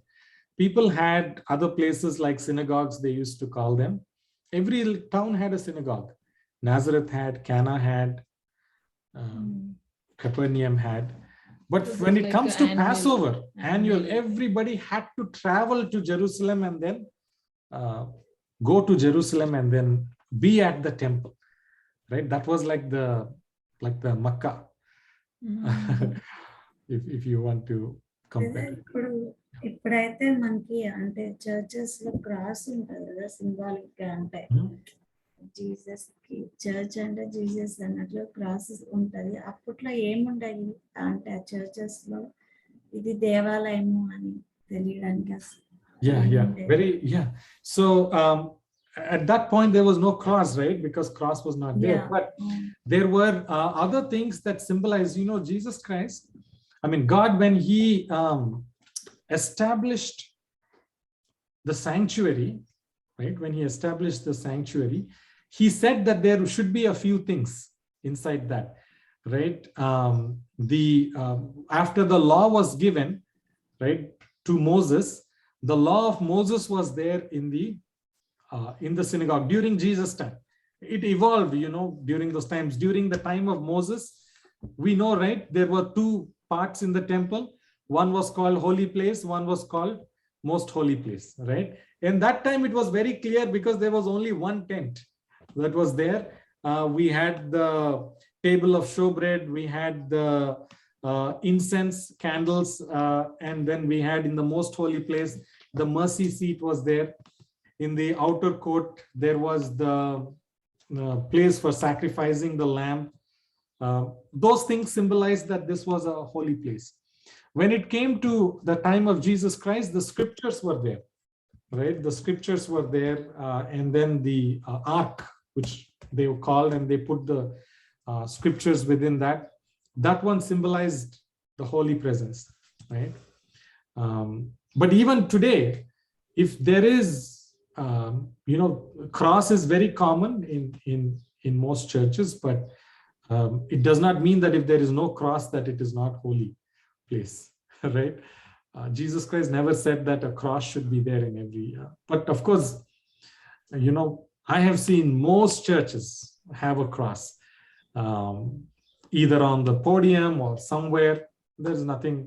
People had other places like synagogues, they used to call them. every town had a synagogue. Nazareth had, Cana had, Capernaum had. But This when is it like comes a to annual- Passover, annual, annual. everybody had to travel to Jerusalem and then go to Jerusalem and then be at the temple, right? That was like the Makkah, if you want to compare. ఇప్పుడైతే మనకి అంటే churches లో cross ఉంటుంది కదా, symbolic గా. అంటే Jesus కి church అంటే జీసస్ అన్నట్లు క్రాస్ ఉంటది. అప్పట్లో ఏముండయి అంటే ఆ చర్చెస్ లో ఇది దేవాలయము అని తెలియడానికి. So at that point there was no cross, right? Because cross was not there. But there were other things that symbolize, Jesus Christ. I mean, God, when he established the sanctuary, right? When he established the sanctuary, he said that there should be a few things inside that, right? After the law was given, right, to Moses, the law of Moses was there in the synagogue during Jesus' time. It evolved, during those times. During the time of Moses, we know, right, there were two parts in the temple. One was called holy place, one was called most holy place, right? In that time it was very clear because there was only one tent that was there. We had the table of showbread, we had the incense candles, and then we had in the most holy place the mercy seat was there. In the outer court there was the place for sacrificing the lamb. Those things symbolized that this was a holy place. When it came to the time of Jesus Christ, the scriptures were there, right? The scriptures were there, and then the ark, which they called, and they put the scriptures within that. That one symbolized the holy presence, right? But even today, if there is, cross is very common in most churches, but it does not mean that if there is no cross that it is not holy place, right? Jesus Christ never said that a cross should be there in every. But of course, I have seen most churches have a cross, either on the podium or somewhere. There's nothing,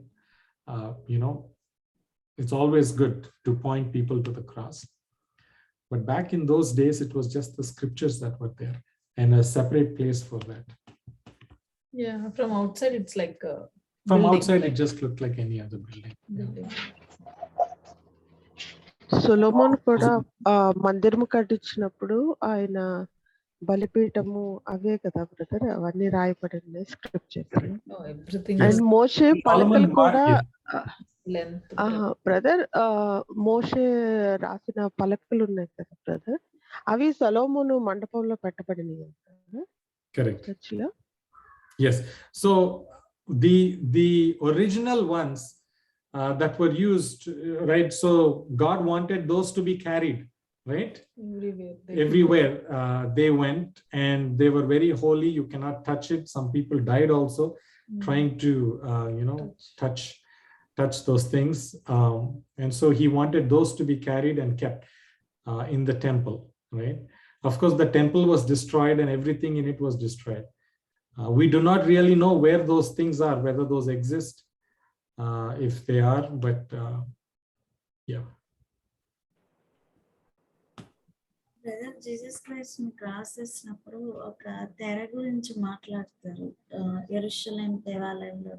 it's always good to point people to the cross. But back in those days, it was just the scriptures that were there and a separate place for that. Yeah, from outside it's like From building, outside, like it just looked like any other building. building. Solomon కూడా మందిరము కట్టించినప్పుడు ఆయన బలిపీఠము అవే కదా brother, అవన్నీ రాయబడింది scriptures. Oh, everything and is మోషే పలకలు కూడా length. Brother, మోషే రాసిన పలకలు ఉన్నాయి కదా బ్రదర్, అవి సొలొమోను మండపంలో పెట్టబడినవి. Correct. చర్చిలో. Yes. So the original ones that were used, right? So God wanted those to be carried, right? Everywhere they went, and they were very holy. You cannot touch it. Some people died also trying to, touch those things. And so he wanted those to be carried and kept in the temple, right? Of course, the temple was destroyed and everything in it was destroyed. We do not really know where those things are, whether those exist, if they are, but yeah. Brother, Jesus Christ ని cross చేసినప్పుడు ఒక తెర గురించి మాట్లాడతారు యెరూషలేం దేవాలయంలో.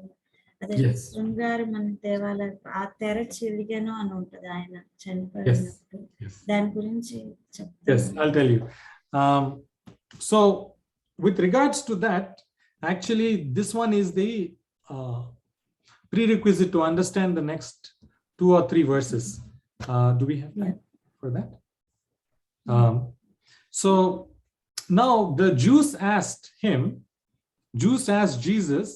అదే శృంగారి మన దేవాలయం, ఆ తెర చిరిగాను అని ఉంటది ఆయన చనిపోయినప్పుడు. దాని గురించి చెప్తాను. Yes, I'll tell you. So with regards to that, actually this one is the prerequisite to understand the next 2 or 3 verses. Do we have time for that? So now the Jews asked Jesus,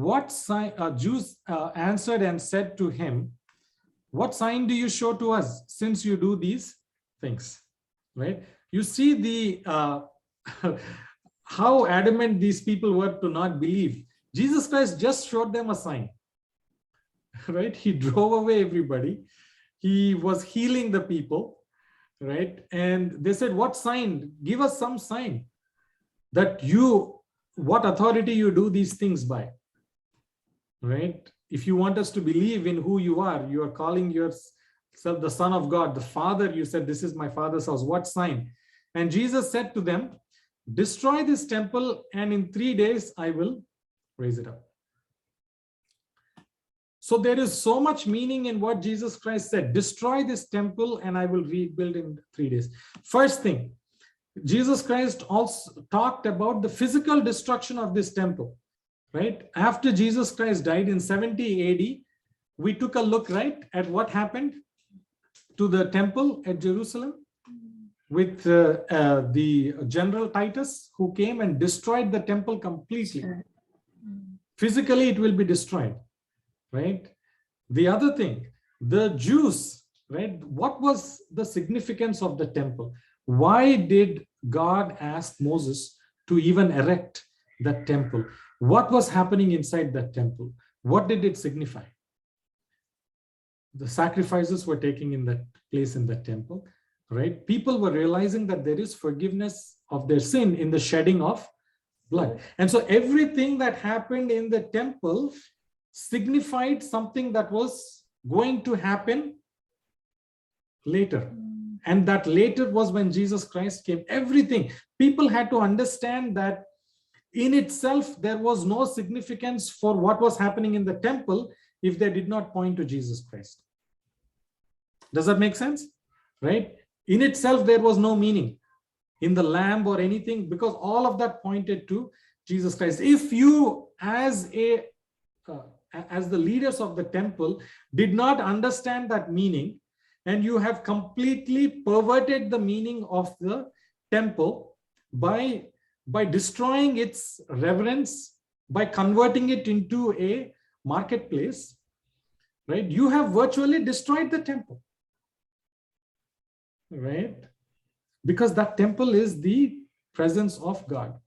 what sign? Jews answered and said to him, what sign do you show to us since you do these things? Right? You see the how adamant these people were to not believe. Jesus Christ just showed them a sign, right? He drove away everybody. He was healing the people, right? And they said, what sign? Give us some sign that what authority you do these things by, right? If you want us to believe in who you are calling yourself the Son of God, the Father. You said, this is my Father's house. What sign? And Jesus said to them, destroy this temple, and in 3 days I will raise it up. So there is so much meaning in what Jesus Christ said. Destroy this temple and I will rebuild in 3 days. First thing, Jesus Christ also talked about the physical destruction of this temple, right? After Jesus Christ died in 70 AD, we took a look, right, at what happened to the temple at Jerusalem with the general Titus, who came and destroyed the temple completely. Physically, it will be destroyed, right? The other thing, the Jews, right? What was the significance of the temple? Why did God ask Moses to even erect that temple? What was happening inside that temple? What did it signify? The sacrifices were taking in that place in that temple, right? People were realizing that there is forgiveness of their sin in the shedding of blood. And so everything that happened in the temple signified something that was going to happen later. And that later was when Jesus Christ came. Everything. People had to understand that in itself, there was no significance for what was happening in the temple if they did not point to Jesus Christ. Does that make sense? Right? In itself, there was no meaning in the lamb or anything, because all of that pointed to Jesus Christ. If you, as the leaders of the temple, did not understand that meaning, and you have completely perverted the meaning of the temple by destroying its reverence, by converting it into a marketplace, right? You have virtually destroyed the temple, right? Because that temple is the presence of God.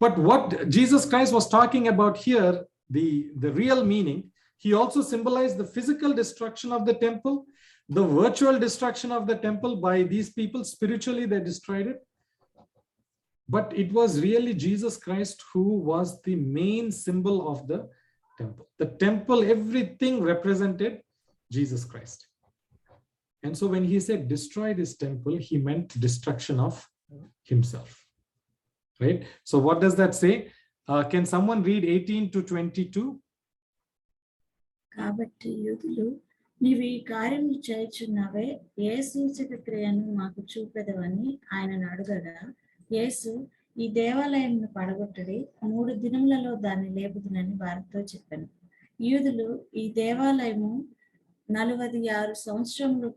But what Jesus Christ was talking about here, the real meaning, he also symbolized the physical destruction of the temple, the virtual destruction of the temple by these people. Spiritually, they destroyed it. But it was really Jesus Christ who was the main symbol of the temple. The temple, everything represented Jesus Christ. And so when he said destroy this temple, he meant destruction of himself. Right? So what does that say? Can someone read 18 to 22? కాబట్టి యూదులు, నీవు ఈ కార్యము చేయుచున్నావే, ఏ సూచక క్రియను మాకు చూపెదవని ఆయనను అడగగా, యేసు, ఈ దేవాలయంను పడగొట్టుడి, 3 దినములలో దాన్ని లేపుదునని వారితో చెప్పాను. యూదులు, ఈ దేవాలయము 46 సంవత్సరములు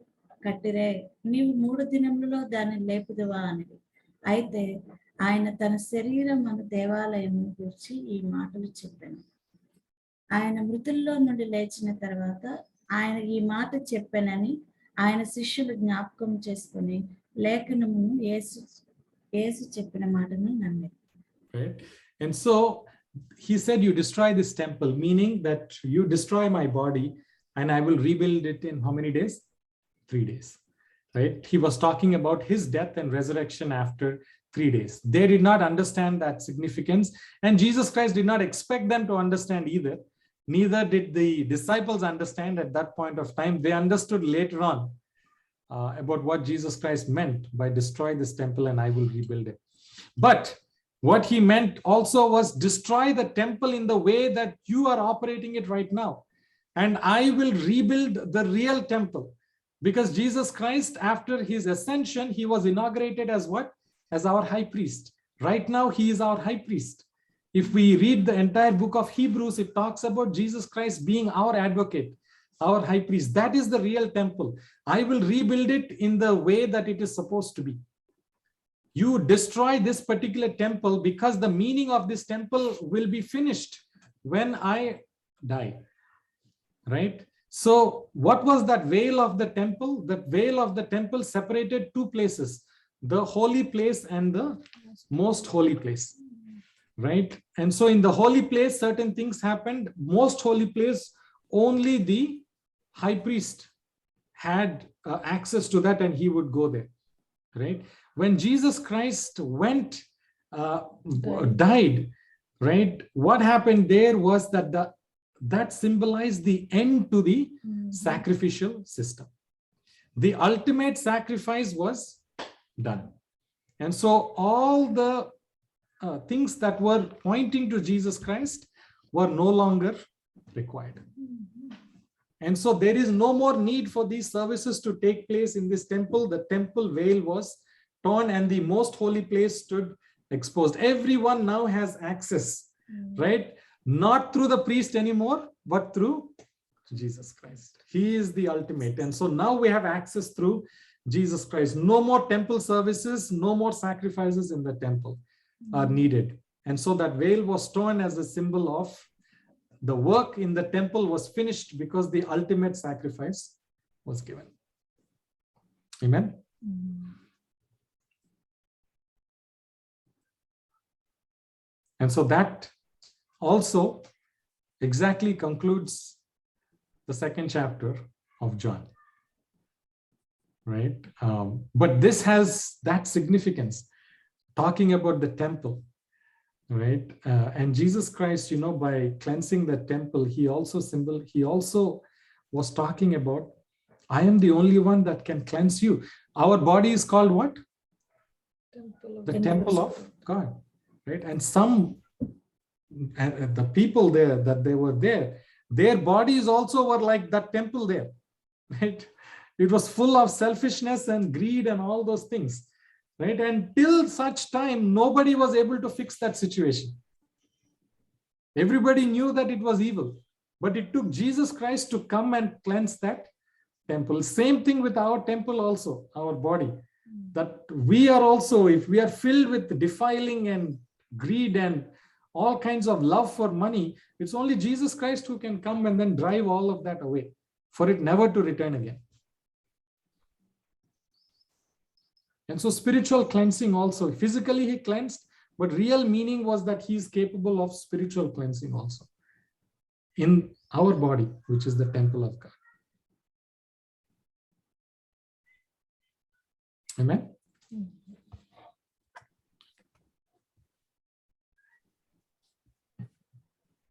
కట్టిరే, నీవు 3 దినములలో దాన్ని లేపుదువా అనేది. అయితే ఆయన తన శరీరం అను దేవాలయము గురించి ఈ మాటలు చెప్పాను. ఆయన మృతుల్లో నుండి లేచిన తర్వాత ఆయన ఈ మాట చెప్పానని ఆయన శిష్యులు జ్ఞాపకం చేసుకుని లేఖనమును యేసు చెప్పిన మాటను నమ్మారు. Right? And so he said, you destroy this temple, meaning that you destroy my body and I will rebuild it in how many days? 3 days. Right? He was talking about his death and resurrection after 3 days. They did not understand that significance, and Jesus Christ did not expect them to understand either. Neither did the disciples understand at that point of time. They understood later on about what Jesus Christ meant by destroy this temple and I will rebuild it. But what he meant also was destroy the temple in the way that you are operating it right now. And I will rebuild the real temple. Because Jesus Christ, after his ascension, he was inaugurated as what? As our high priest. Right now, he is our high priest. If we read the entire book of Hebrews, it talks about Jesus Christ being our advocate, our high priest. That is the real temple. I will rebuild it in the way that it is supposed to be. You destroy this particular temple because the meaning of this temple will be finished when I die, right? So what was that veil of the temple? The veil of the temple separated 2 places, the holy place and the most holy place, right? And so in the holy place, certain things happened. Most holy place, only the high priest had access to that and he would go there, right? When Jesus Christ went, died, right? What happened there was that symbolized the end to the sacrificial system. The ultimate sacrifice was done. And so all the things that were pointing to Jesus Christ were no longer required. And so there is no more need for these services to take place in this temple. The temple veil was torn and the most holy place stood exposed. Everyone now has access, right? Not through the priest anymore, but through Jesus Christ. He is the ultimate. And so now we have access through Jesus Christ. No more temple services, no more sacrifices in the temple are needed. And so that veil was torn as a symbol of the work in the temple was finished because the ultimate sacrifice was given. Amen. And so that also exactly concludes the second chapter of John, right? But this has that significance, talking about the temple, right? And Jesus Christ, by cleansing the temple, he also was talking about, I am the only one that can cleanse you. Our body is called what? The temple of God, right? And the people there that they were there, their bodies also were like that temple there, right? It was full of selfishness and greed and all those things, right? Until such time, nobody was able to fix that situation. Everybody knew that it was evil, but it took Jesus Christ to come and cleanse that temple. Same thing with our temple also, our body, that we are also, if we are filled with defiling and greed and all kinds of love for money, it's only Jesus Christ who can come and then drive all of that away for it never to return again. And so spiritual cleansing also, physically he cleansed, but real meaning was that he is capable of spiritual cleansing also in our body, which is the temple of God. Amen.